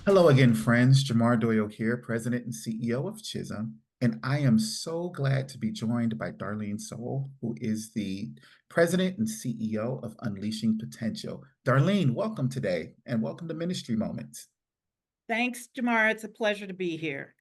Hello again, friends. Jamar Doyle here, President and CEO of CHHSM. And I am so glad to be joined by Darlene Sowell, who is the President and CEO of Unleashing Potential. Darlene, welcome today and welcome to Ministry Moments. Thanks, Jamar. It's a pleasure to be here.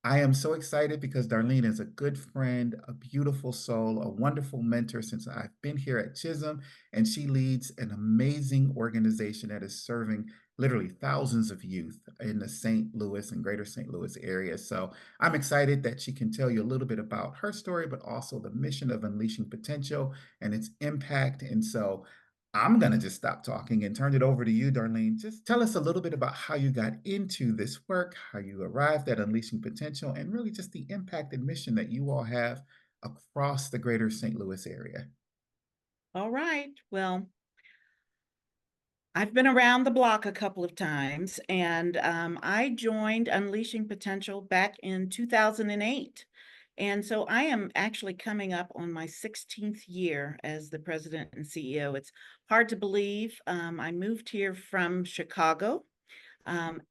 I am so excited because Darlene is a good friend, a beautiful soul, a wonderful mentor since I've been here at CHHSM, and she leads an amazing organization that is serving literally thousands of youth in the St. Louis and greater St. Louis area. So I'm excited that she can tell you a little bit about her story, but also the mission of Unleashing Potential and its impact. And so I'm going to just stop talking and turn it over to you, Darlene. Just tell us a little bit about how you got into this work, how you arrived at Unleashing Potential, and really just the impact and mission that you all have across the greater St. Louis area. All right. Well, I've been around the block a couple of times, and I joined Unleashing Potential back in 2008. And so I am actually coming up on my 16th year as the president and CEO. It's hard to believe. I moved here from Chicago,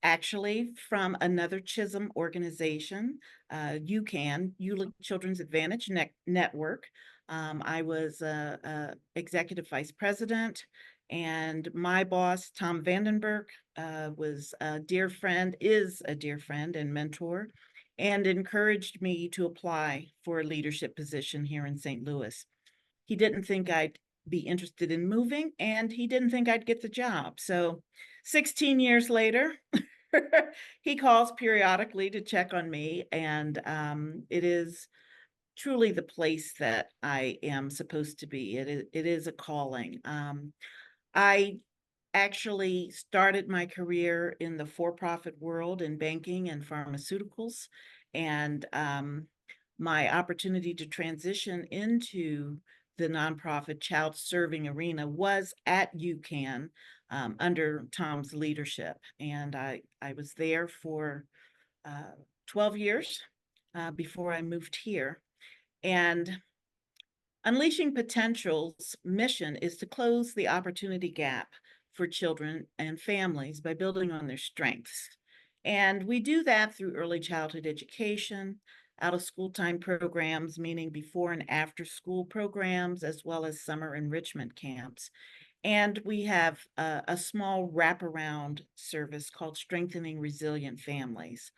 actually from another CHHSM organization, UCAN, Children's Advantage Network. I was executive vice president, and my boss, Tom Vandenberg, was a dear friend, is a dear friend and mentor, and encouraged me to apply for a leadership position here in St. Louis. He didn't think I'd be interested in moving, and he didn't think I'd get the job. So 16 years later, he calls periodically to check on me, and it is truly the place that I am supposed to be. It is a calling. I actually started my career in the for-profit world in banking and pharmaceuticals, and my opportunity to transition into the nonprofit child serving arena was at UCAN under Tom's leadership. And I was there for 12 years before I moved here. And Unleashing Potential's mission is to close the opportunity gap for children and families by building on their strengths. And we do that through early childhood education, out of school time programs, meaning before and after school programs, as well as summer enrichment camps. And we have a small wraparound service called Strengthening Resilient Families,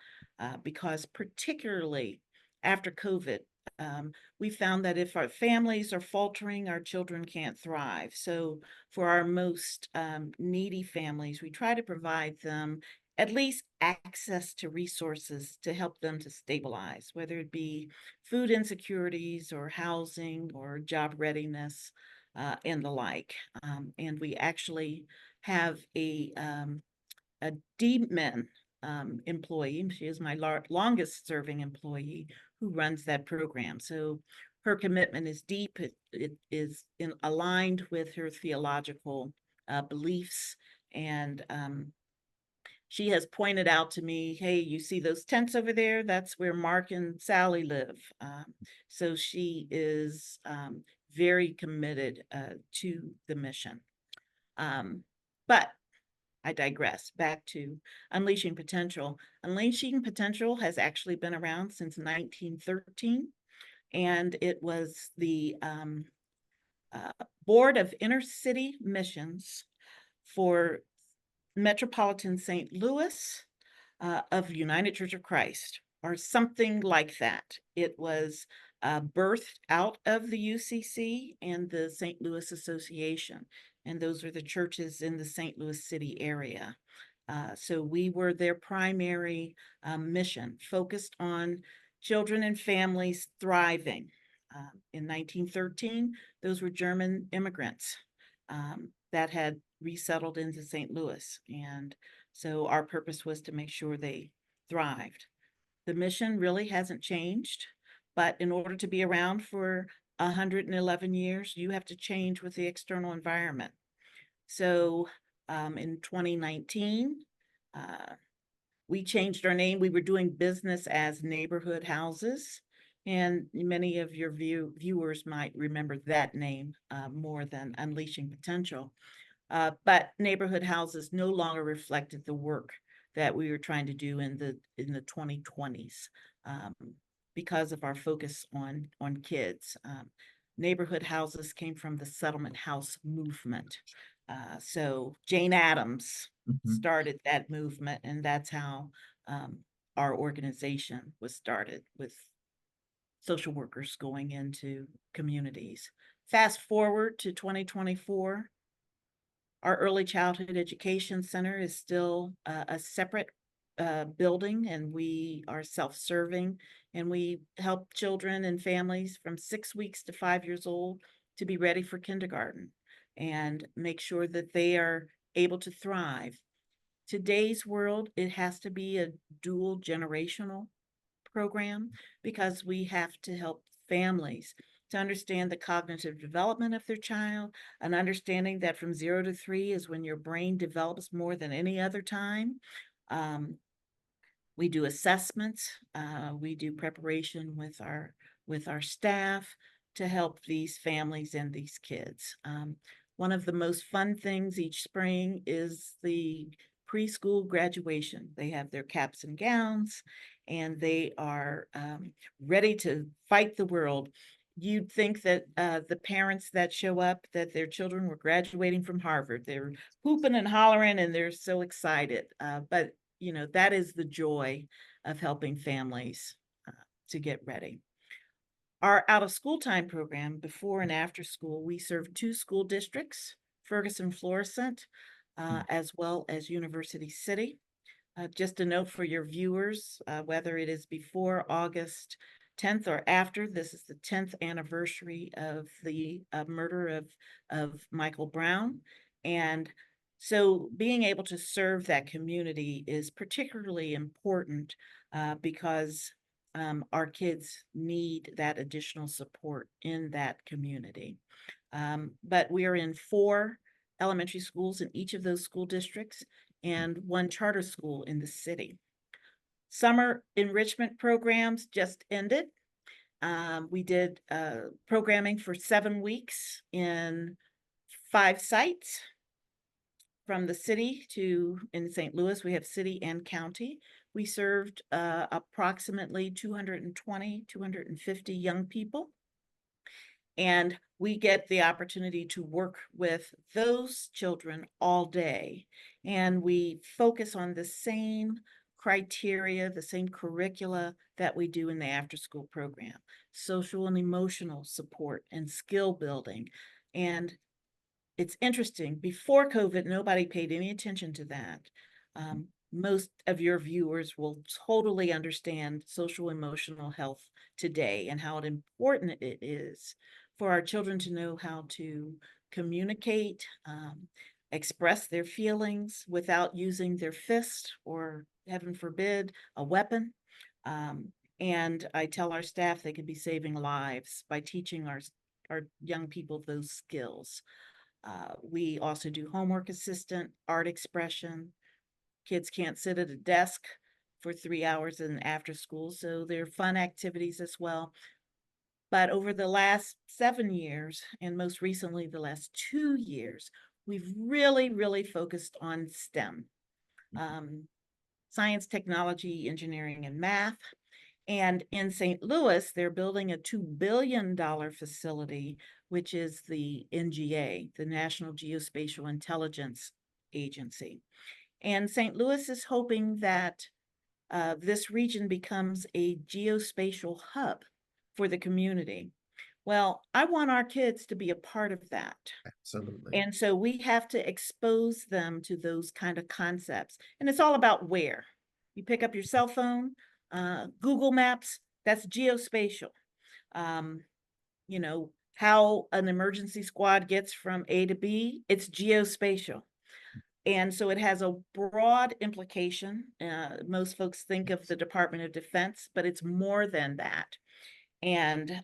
because particularly after COVID, we found that if our families are faltering, our children can't thrive. So for our most needy families, we try to provide them at least access to resources to help them to stabilize, whether it be food insecurities or housing or job readiness and the like. And we actually have a DMIN employee. She is my longest serving employee who runs that program. So her commitment is deep. It is aligned with her theological beliefs. And she has pointed out to me, hey, you see those tents over there? That's where Mark and Sally live. So she is very committed to the mission. But I digress. Back to Unleashing Potential. Unleashing Potential has actually been around since 1913, and it was the Board of Inner City Missions for Metropolitan St. Louis of United Church of Christ, or something like that. It was birthed out of the UCC and the St. Louis Association, and those are the churches in the St. Louis city area. So we were their primary mission, focused on children and families thriving. In 1913, those were German immigrants that had resettled into St. Louis. And so our purpose was to make sure they thrived. The mission really hasn't changed, but in order to be around for 111 years, you have to change with the external environment. So in 2019, we changed our name. We were doing business as Neighborhood Houses, and many of your viewers might remember that name more than Unleashing Potential. But Neighborhood Houses no longer reflected the work that we were trying to do in the 2020s, um, because of our focus on kids. Neighborhood houses came from the settlement house movement. So Jane Addams Mhm. started that movement, and that's how our organization was started, with social workers going into communities. Fast forward to 2024, our Early Childhood Education Center is still a separate building, and we are self-serving, and we help children and families from 6 weeks to 5 years old to be ready for kindergarten and make sure that they are able to thrive. Today's world, it has to be a dual generational program, because we have to help families to understand the cognitive development of their child, an understanding that from 0 to 3 is when your brain develops more than any other time. Um, we do assessments, we do preparation with our staff to help these families and these kids. One of the most fun things each spring is the preschool graduation. They have their caps and gowns, and they are ready to fight the world. You'd think that the parents that show up, that their children were graduating from Harvard. They're hooping and hollering, and they're so excited. But that is the joy of helping families uh, to get ready. Our out of school time program, before and after school, we serve 2 school districts, Ferguson Florissant, as well as University City. Just a note for your viewers, whether it is before August 10th or after, this is the 10th anniversary of the murder of Michael Brown. And so being able to serve that community is particularly important, because our kids need that additional support in that community. But we are in 4 elementary schools in each of those school districts and 1 charter school in the city. Summer enrichment programs just ended. We did programming for 7 weeks in 5 sites. From the city to in St. Louis, we have city and county. We served approximately 220, 250 young people. And we get the opportunity to work with those children all day. And we focus on the same criteria, the same curricula that we do in the after school program: social and emotional support and skill building. And it's interesting, before COVID, nobody paid any attention to that. Most of your viewers will totally understand social emotional health today and how important it is for our children to know how to communicate, express their feelings without using their fist or, heaven forbid, a weapon. And I tell our staff they could be saving lives by teaching our young people those skills. We also do homework assistant, art expression. Kids can't sit at a desk for 3 hours in after school, so they're fun activities as well. But over the last 7 years, and most recently the last 2 years, we've really, really focused on STEM, science, technology, engineering, and math. And in St. Louis, they're building a $2 billion facility, which is the NGA, the National Geospatial Intelligence Agency. And St. Louis is hoping that this region becomes a geospatial hub for the community. Well, I want our kids to be a part of that. Absolutely. And so we have to expose them to those kind of concepts. And it's all about where. You pick up your cell phone, Google Maps, that's geospatial. Um, how an emergency squad gets from A to B, it's geospatial. And so it has a broad implication. Most folks think of the Department of Defense, but it's more than that. And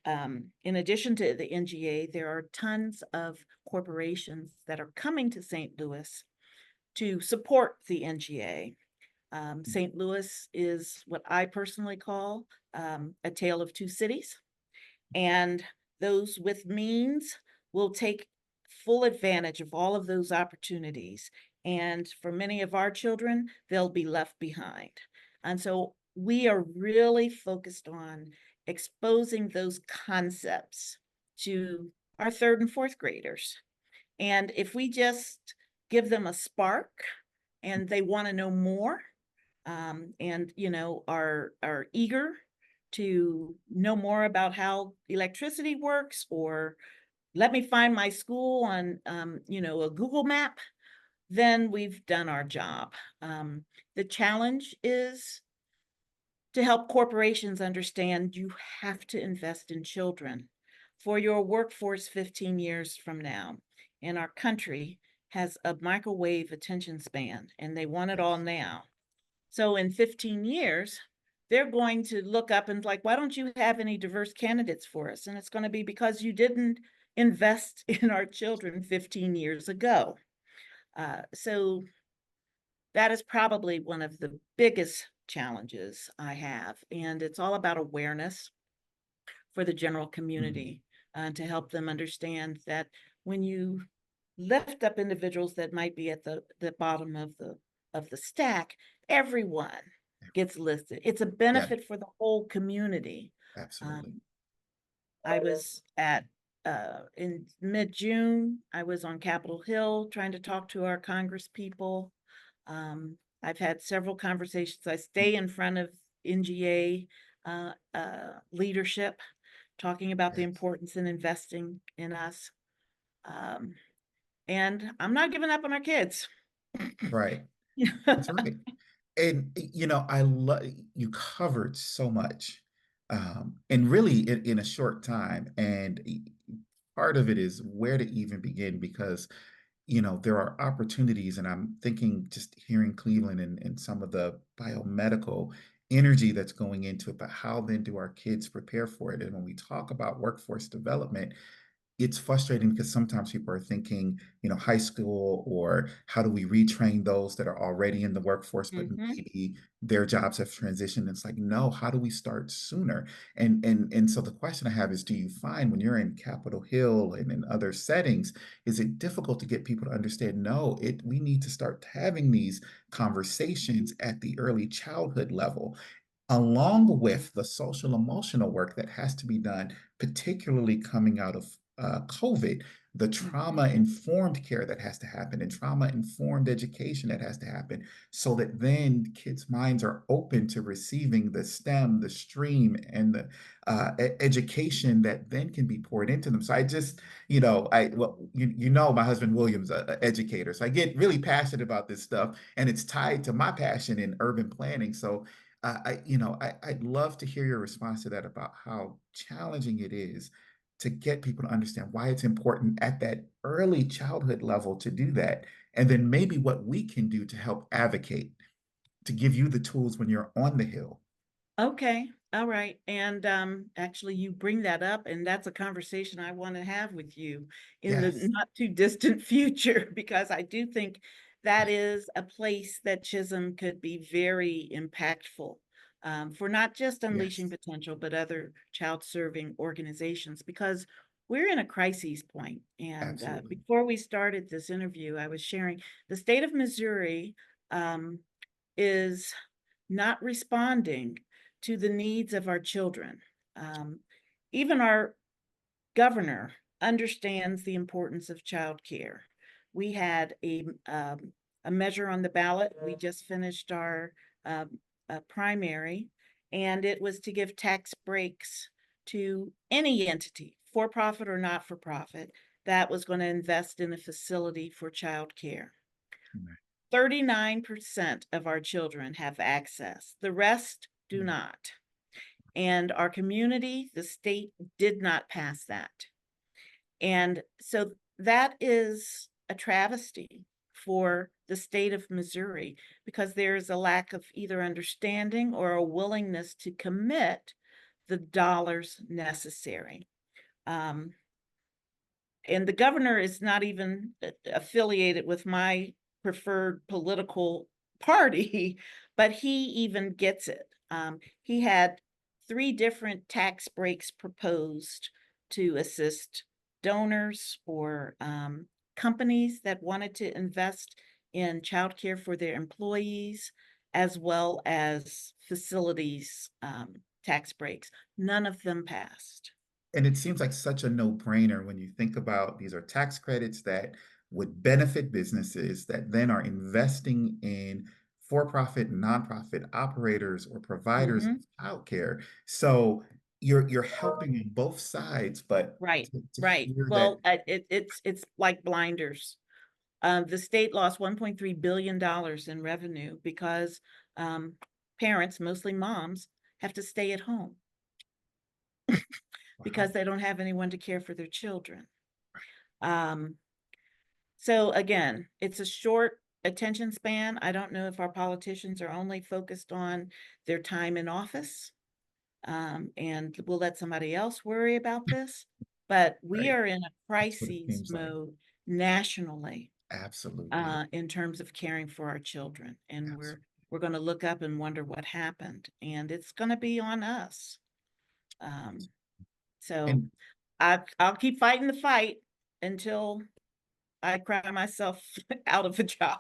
in addition to the NGA, there are tons of corporations that are coming to St. Louis to support the NGA. St. Louis is what I personally call a tale of 2 cities. And those with means will take full advantage of all of those opportunities. And for many of our children, they'll be left behind. And so we are really focused on exposing those concepts to our third and fourth graders. And if we just give them a spark and they want to know more, and are eager to know more about how electricity works, or let me find my school on a Google map, then we've done our job. The challenge is to help corporations understand you have to invest in children for your workforce 15 years from now. And our country has a microwave attention span, and they want it all Yes. now. So in 15 years, they're going to look up and like, why don't you have any diverse candidates for us? And it's going to be because you didn't invest in our children 15 years ago. So that is probably one of the biggest challenges I have. And it's all about awareness for the general Mhm. community, to help them understand that when you lift up individuals that might be at the bottom of the stack, everyone gets listed. It's a Yeah, benefit for the whole community. absolutely. Um, I was at in mid-June, I was on Capitol Hill trying to talk to our Congress people. I've had several conversations. I stay in front of NGA leadership, talking about the Yes. importance in investing in us. Um, and I'm not giving up on our kids. Right. That's right. And I love you covered so much, and really in a short time. And part of it is where to even begin because there are opportunities, and I'm thinking just here in Cleveland and some of the biomedical energy that's going into it, but how then do our kids prepare for it? And when we talk about workforce development, it's frustrating because sometimes people are thinking, high school, or how do we retrain those that are already in the workforce, but Mhm. maybe their jobs have transitioned. It's like, no, how do we start sooner? And so the question I have is, do you find when you're in Capitol Hill and in other settings, is it difficult to get people to understand, no, we need to start having these conversations at the early childhood level, along with the social emotional work that has to be done, particularly coming out of COVID, the trauma Mhm. informed care that has to happen and trauma informed education that has to happen, so that then kids' minds are open to receiving the STEM, the stream, and the education that then can be poured into them. So I just, my husband William's a educator, so I get really passionate about this stuff, and it's tied to my passion in urban planning. So I'd love to hear your response to that about how challenging it is to get people to understand why it's important at that early childhood level to do that. And then maybe what we can do to help advocate, to give you the tools when you're on the hill. Okay. All right. And actually you bring that up, and that's a conversation I want to have with you in the Yes. not too distant future, because I do think that is a place that Chisholm could be very impactful, for not just Unleashing Yes. Potential, but other child serving organizations, because we're in a crisis point. And Absolutely. before we started this interview, I was sharing the state of Missouri um, is not responding to the needs of our children. Um, Even our governor understands the importance of childcare. We had a measure on the ballot. We just finished our primary, and it was to give tax breaks to any entity, for profit or not for profit, that was going to invest in a facility for childcare. Right. 39% of our children have access, the rest do Mm. not. And our community, the state did not pass that. And so that is a travesty for the state of Missouri, because there's a lack of either understanding or a willingness to commit the dollars necessary. Um, and the governor is not even affiliated with my preferred political party, but he even gets it. He had 3 different tax breaks proposed to assist donors or companies that wanted to invest in childcare for their employees, as well as facilities tax breaks. None of them passed. And it seems like such a no-brainer when you think about these are tax credits that would benefit businesses that then are investing in for-profit and nonprofit operators or providers of Mhm. childcare. So you're helping on both sides, but Right, to right. hear that Well, it's like blinders. The state lost $1.3 billion in revenue because um, parents, mostly moms, have to stay at home because wow. they don't have anyone to care for their children. Um, so again, it's a short attention span. I don't know if our politicians are only focused on their time in office, and we'll let somebody else worry about this. But we Right. are in a That's what it crises seems like. mode nationally Absolutely. in terms of caring for our children, and Absolutely. we're going to look up and wonder what happened, and it's going to be on us. Um, so And I'll keep fighting the fight until I cry myself out of a job.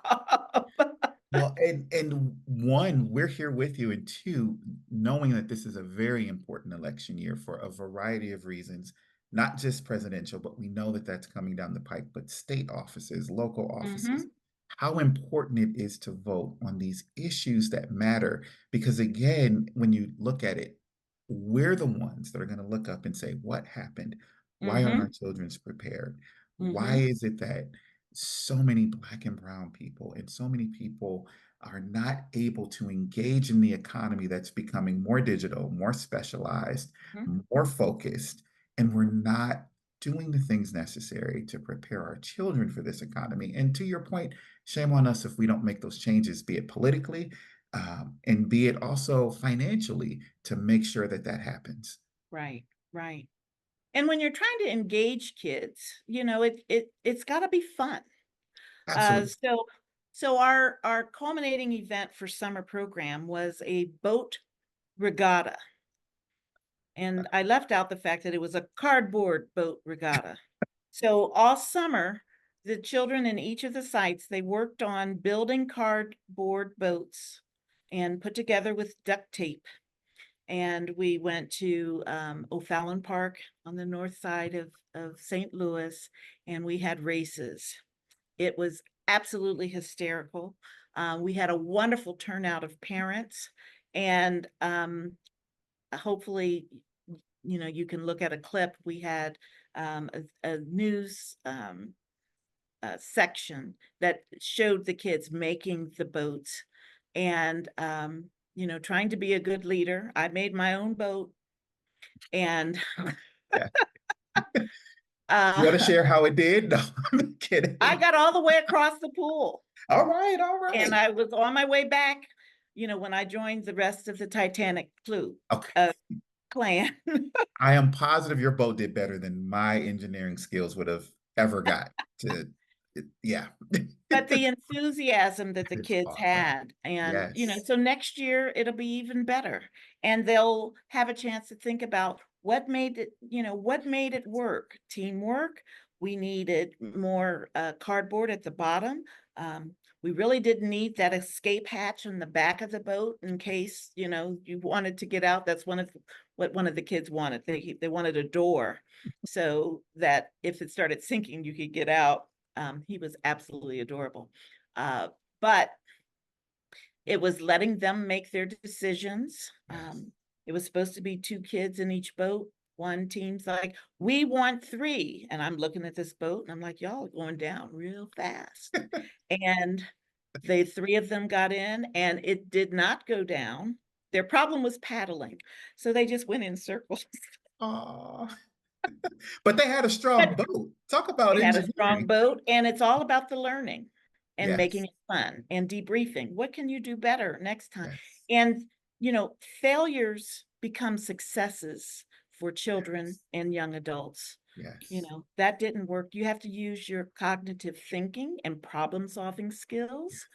well, and one, we're here with you, and two, knowing that this is a very important election year for a variety of reasons, not just presidential, but we know that that's coming down the pike, but state offices, local offices, Hmm. how important it is to vote on these issues that matter. Because again, when you look at it, we're the ones that are going to look up and say, what happened? Why aren't our Hmm. children prepared? Why Hmm. is it that so many Black and Brown people and so many people are not able to engage in the economy that's becoming more digital, more specialized, more focused, and we're not doing the things necessary to prepare our children for this economy. And to your point, shame on us if we don't make those changes, be it politically, and be it also financially, to make sure that that happens. Right, right. And when you're trying to engage kids, it's got to be fun. Uh, Absolutely. so so our culminating event for summer program was a boat regatta. And I left out the fact that it was a cardboard boat regatta. So all summer, the children in each of the sites, they worked on building cardboard boats and put together with duct tape. And we went to O'Fallon Park on the north side of St. Louis, and we had races. It was absolutely hysterical. We had a wonderful turnout of parents, and hopefully, you can look at a clip. We had a news section that showed the kids making the boats and, trying to be a good leader. I made my own boat and Yeah. You want to uh, share how it did? No, I'm I kidding. got all the way across the pool All right, all and right. I was on my way back, when I joined the rest of the Titanic Okay. clan. I am positive your boat did better than my engineering skills would have ever got to. Yeah. But the enthusiasm that the It's kids awesome. had, and Yes. so next year it'll be even better, and they'll have a chance to think about what made it work. Teamwork. We needed more cardboard at the bottom. We really didn't need that escape hatch in the back of the boat in case you wanted to get out. That's what one of the kids wanted. They wanted a door so that if it started sinking you could get out. He was absolutely adorable. Uh, but it was letting them make their decisions. Yes. It was supposed to be two kids in each boat. One team's like, we want three. And I'm looking at this boat and I'm like, y'all are going down real fast. And the three of them got in and it did not go down. Their problem was paddling. So they just went in circles. Oh, but they had a strong But boat. Talk about they had a strong engineering. boat, and it's all about the learning and making Yes. it fun and debriefing. What can you do better next time? Yes. And, failures become successes for children Yes. and young adults. Yes. That didn't work. You have to use your cognitive thinking and problem solving skills. Yes.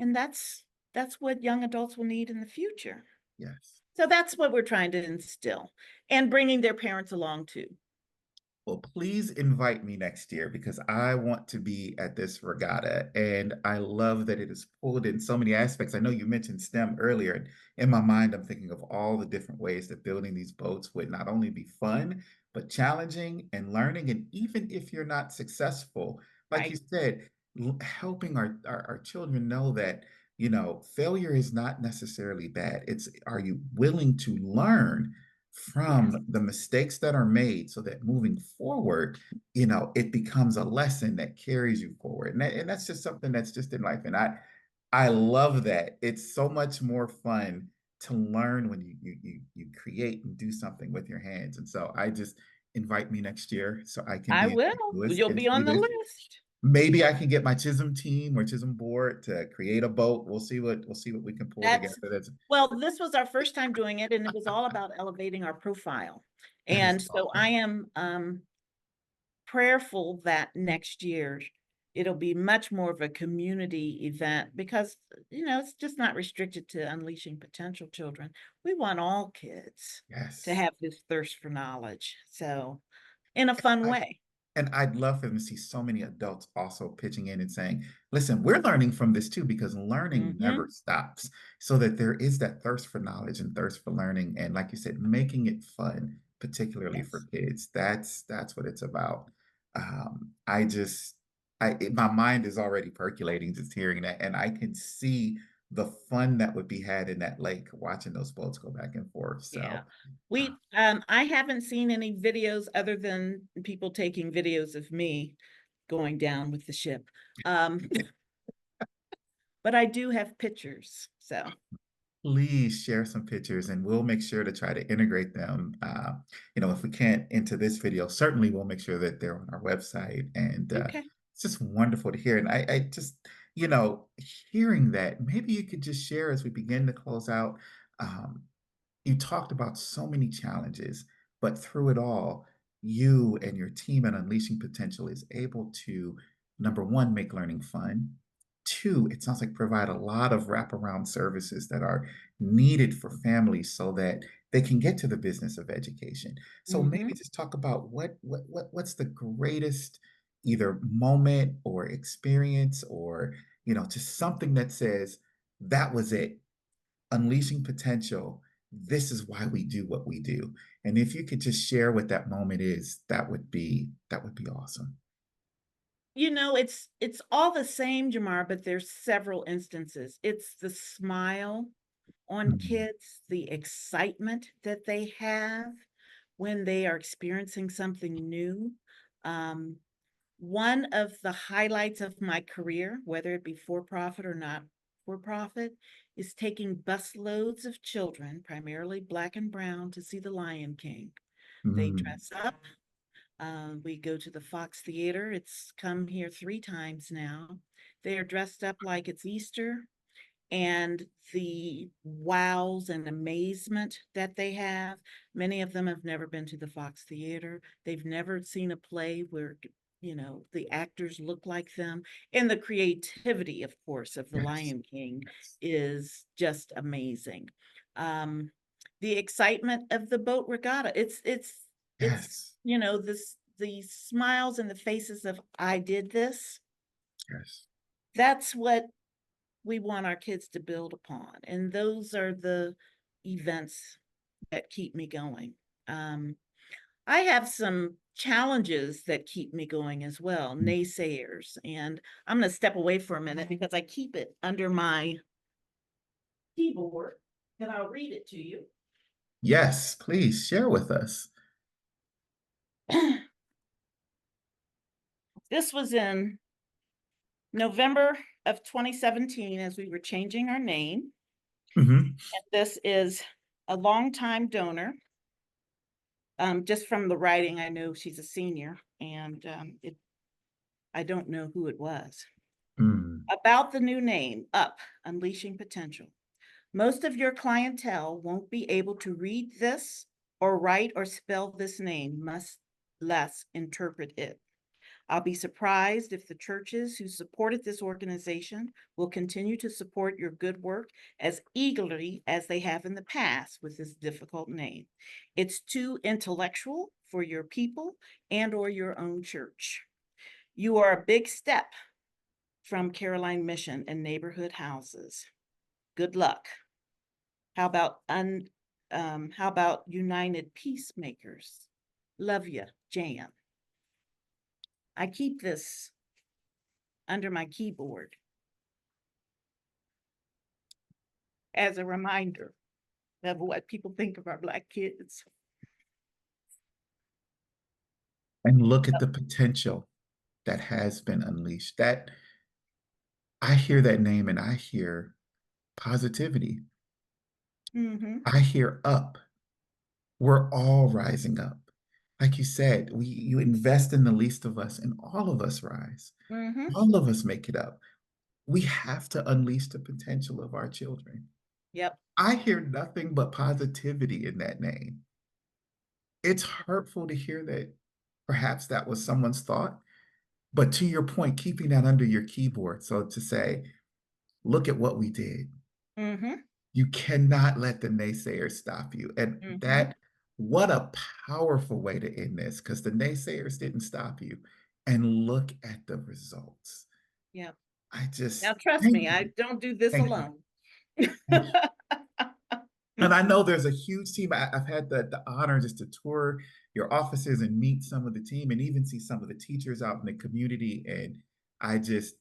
And that's what young adults will need in the future. Yes. So that's what we're trying to instill and bringing their parents along too. Well, please invite me next year because I want to be at this regatta. And I love that it is pulled in so many aspects. I know you mentioned STEM earlier. And in my mind, I'm thinking of all the different ways that building these boats would not only be fun, but challenging and learning. And even if you're not successful, like you Right. said, helping our children know that, you know, failure is not necessarily bad. It's, are you willing to learn Yes. from the mistakes that are made so that moving forward, you know, it becomes a lesson that carries you forward. And that's just something that's just in life. And I love that. It's so much more fun to learn when you create and do something with your hands. And so I just invite me next year so I can I be in will. St. Louis You'll and be see on the this. list. Maybe I can get my Chisholm team or Chisholm board to create a boat. We'll see what we can pull together. That's well, this was our first time doing it, and it was all about elevating our profile. That is And so I awesome. am prayerful that next year it'll be much more of a community event because it's just not restricted to unleashing potential children. We want all kids to Yes. have this thirst for knowledge, so in a fun I, way. And I'd love for them to see so many adults also pitching in and saying, listen, we're learning from this too, because learning never Hmm. stops. So that there is that thirst for knowledge and thirst for learning. And like you said, making it fun, particularly for Yes. kids. That's what it's about. I just my mind is already percolating just hearing that. And I can see the fun that would be had in that lake watching those boats go back and forth. Yeah. So I haven't seen any videos other than people taking videos of me going down with the ship. Um, but I do have pictures. So, please share some pictures and we'll make sure to try to integrate them. You know, if we can't into this video, certainly we'll make sure that they're on our website. And okay. it's just wonderful to hear. And I just, you know, hearing that, maybe you could just share as we begin to close out. Um, you talked about so many challenges, but through it all, you and your team at Unleashing Potential is able to, number one, make learning fun. Two, it sounds like provide a lot of wraparound services that are needed for families so that they can get to the business of education. So maybe Hmm. just talk about what's the greatest either moment or experience or just something that says that was it, unleashing potential. This is why we do what we do. And if you could just share what that moment is, that would be awesome. It's all the same, Jamar, but there's several instances. It's the smile on Mm, kids, the excitement that they have when they are experiencing something new. Um, One of the highlights of my career, whether it be for profit or not for profit, is taking busloads of children, primarily Black and brown, to see The Lion King. They mm, dress up. We go to the Fox Theater. It's come here 3 times now. They are dressed up like it's Easter, and the wows and amazement that they have. Many of them have never been to the Fox Theater. They've never seen a play where, the actors look like them. And the creativity, of course, of The yes, Lion King yes, is just amazing. Um, the excitement of the boat regatta. It's, yes, this the smiles and the faces of I did this. yes, That's what we want our kids to build upon. And those are the events that keep me going. Um, I have some challenges that keep me going as well, mm. naysayers. And I'm going to step away for a minute because I keep it under my keyboard and I'll read it to you. Yes, please share with us. This was in November of 2017 as we were changing our name. Hmm. And this is a longtime donor. Just from the writing, I know she's a senior, and I don't know who it was. Mm, About the new name, Up, Unleashing Potential. Most of your clientele won't be able to read this or write or spell this name, much less interpret it. I'll be surprised if the churches who supported this organization will continue to support your good work as eagerly as they have in the past with this difficult name. It's too intellectual for your people and or your own church. You are a big step from Caroline Mission and neighborhood houses. Good luck. How about United Peacemakers? Love ya, Jan. I keep this under my keyboard as a reminder of what people think of our Black kids. And look at the potential that has been unleashed. That I hear that name and I hear positivity. Mm-hmm. I hear up. We're all rising up. Like you said, you invest in the least of us and all of us rise. Mm-hmm. All of us make it up. We have to unleash the potential of our children. Yep. I hear nothing but positivity in that name. It's hurtful to hear that perhaps that was someone's thought, but to your point, keeping that under your keyboard. So to say, look at what we did. Mm-hmm. You cannot let the naysayers stop you. And Mm-hmm. that, what a powerful way to end this, because the naysayers didn't stop you. And look at the results. Yep. I just, Now trust thank me, I you. don't do this Thank you. alone. Thank you. And I know there's a huge team. Have had the honor just to tour your offices and meet some of the team and even see some of the teachers out in the community. And I just,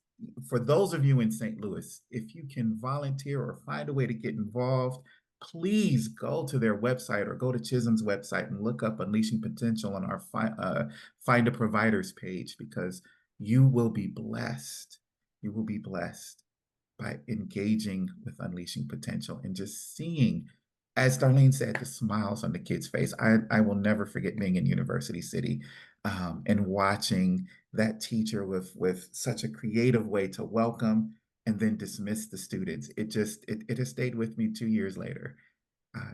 for those of you in St. Louis, if you can volunteer or find a way to get involved, please go to their website or go to Chisholm's website and look up Unleashing Potential on our Find a Providers page because you will be blessed. You will be blessed by engaging with Unleashing Potential and just seeing, as Darlene said, the smiles on the kid's face. I will never forget being in University City and watching that teacher with such a creative way to welcome and then dismiss the students. It has stayed with me 2 years later.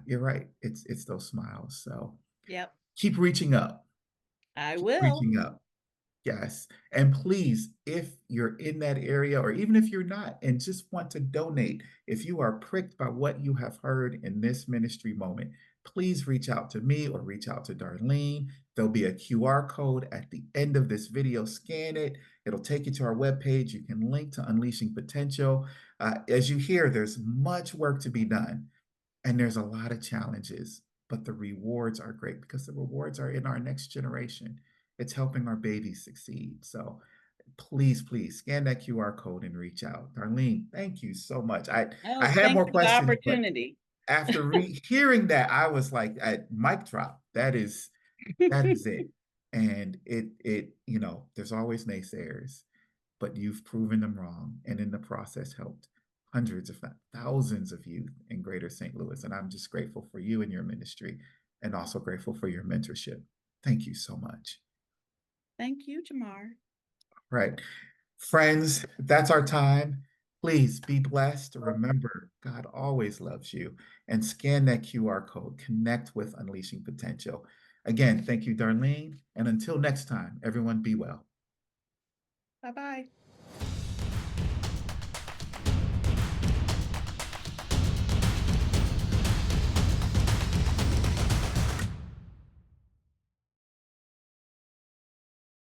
You're right. It's those smiles. So Yep. keep reaching up. I Keep will. reaching up. Yes. And please, if you're in that area, or even if you're not, and just want to donate, if you are pricked by what you have heard in this ministry moment, please reach out to me or reach out to Darlene. There'll be a QR code at the end of this video. Scan it. It'll take you to our webpage. You can link to Unleashing Potential. As you hear, there's much work to be done. And there's a lot of challenges, but the rewards are great because the rewards are in our next generation. It's helping our babies succeed. So please, please scan that QR code and reach out. Darlene, thank you so much. I Oh, had thanks more for the questions, but opportunity. after hearing that, I was like, mic drop. That is it. And there's always naysayers, but you've proven them wrong. And in the process, helped hundreds, if not thousands of youth in greater St. Louis. And I'm just grateful for you and your ministry and also grateful for your mentorship. Thank you so much. Thank you, Jamar. Right. Friends, that's our time. Please be blessed. Remember, God always loves you. And scan that QR code. Connect with Unleashing Potential. Again, thank you, Darlene. And until next time, everyone be well. Bye-bye.